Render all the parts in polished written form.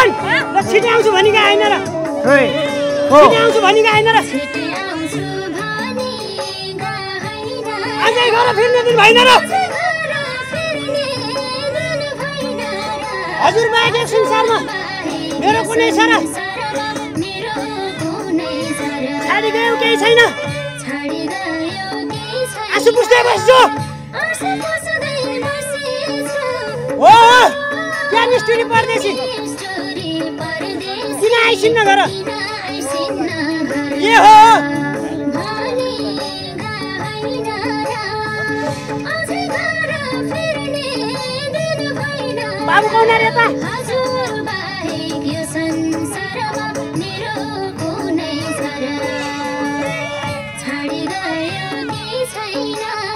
भगवान ल छिटै आउँछु भनेको आएन र छिटै आउँछु भनेको आएन र अझै घर फिर्ने दिन भएन र हजुर बाहेक संसारमा मेरो कुनै छ र छाडी गयो केही छैन आँसु पुस्दै बस्छु हो क्या मिस्टरी परदेशी किन आइसिन्न घर के हो बाबु कौन रे त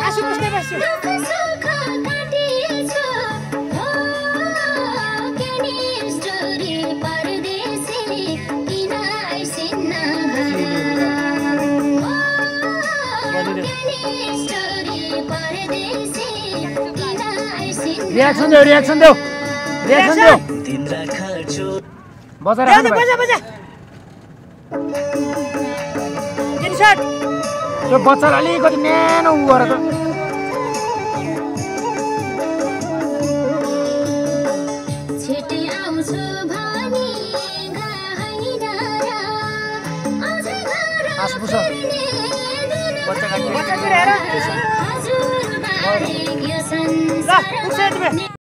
आँसु पुस्दै बस्छु रिएक्सन देऊ बजा इन्सर्ट त्यो बच्चालाई अलिकति न्यानो उ गर त आसपुस बच्चा हेर ल पुग्छ तिमी